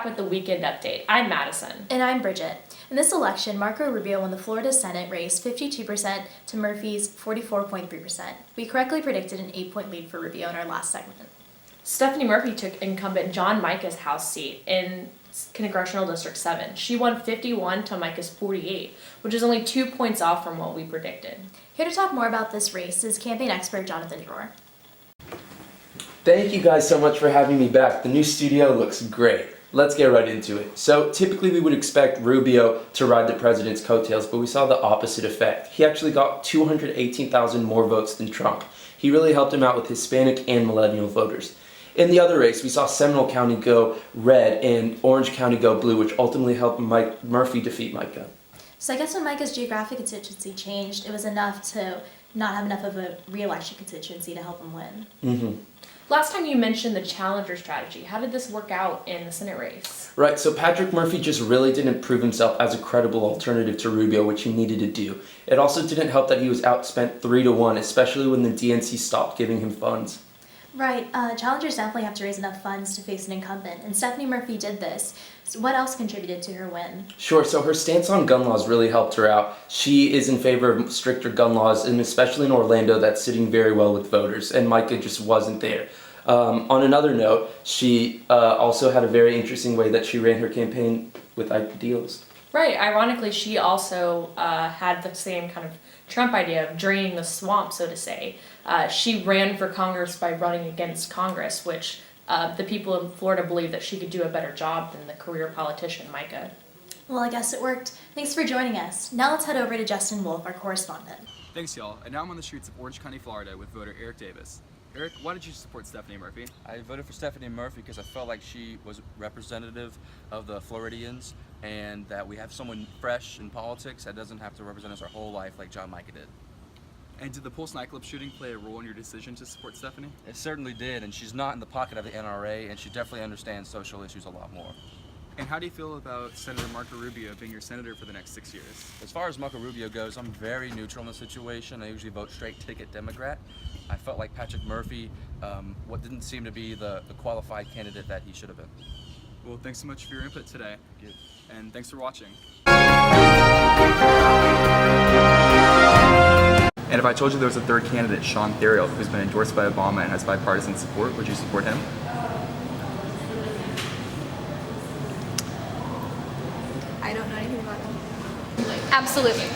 back with the Weekend Update. I'm Madison. And I'm Bridget. In this election, Marco Rubio won the Florida Senate race 52% to Murphy's 44.3%. We correctly predicted an 8-point lead for Rubio in our last segment. Stephanie Murphy took incumbent John Mica's House seat in Congressional District 7. She won 51 to Mica's 48, which is only 2 points off from what we predicted. Here to talk more about this race is campaign expert Jonathan Dror. Thank you guys so much for having me back. The new studio looks great. Let's get right into it. So typically we would expect Rubio to ride the president's coattails, but we saw the opposite effect. He actually got 218,000 more votes than Trump. He really helped him out with Hispanic and millennial voters. In the other race, we saw Seminole County go red and Orange County go blue, which ultimately helped Murphy defeat Mica. So I guess when Mica's geographic constituency changed, it was enough to not have enough of a re-election constituency to help him win. Mm-hmm. Last time you mentioned the challenger strategy. How did this work out in the Senate race? Right, so Patrick Murphy just really didn't prove himself as a credible alternative to Rubio, which he needed to do. It also didn't help that he was outspent 3-1, especially when the DNC stopped giving him funds. Right, challengers definitely have to raise enough funds to face an incumbent, and Stephanie Murphy did this. So what else contributed to her win? Sure, so her stance on gun laws really helped her out. She is in favor of stricter gun laws, and especially in Orlando, that's sitting very well with voters, and Mica just wasn't there. On another note, she also had a very interesting way that she ran her campaign with ideals. Right, ironically, she also had the same kind of Trump idea of draining the swamp, so to say. She ran for Congress by running against Congress, which the people in Florida believe that she could do a better job than the career politician, Mica. Well, I guess it worked. Thanks for joining us. Now let's head over to Justin Wolf, our correspondent. Thanks, y'all. And now I'm on the streets of Orange County, Florida with voter Eric Davis. Eric, why did you support Stephanie Murphy? I voted for Stephanie Murphy because I felt like she was representative of the Floridians and that we have someone fresh in politics that doesn't have to represent us our whole life like John Mica did. And did the Pulse nightclub shooting play a role in your decision to support Stephanie? It certainly did, and she's not in the pocket of the NRA, and she definitely understands social issues a lot more. And how do you feel about Senator Marco Rubio being your senator for the next 6 years? As far as Marco Rubio goes, I'm very neutral in the situation. I usually vote straight ticket Democrat. I felt like Patrick Murphy didn't seem to be the qualified candidate that he should have been. Well, thanks so much for your input today. Good. And thanks for watching. And if I told you there was a third candidate, Sean Theriot, who's been endorsed by Obama and has bipartisan support, would you support him? I don't know anything about him. Absolutely.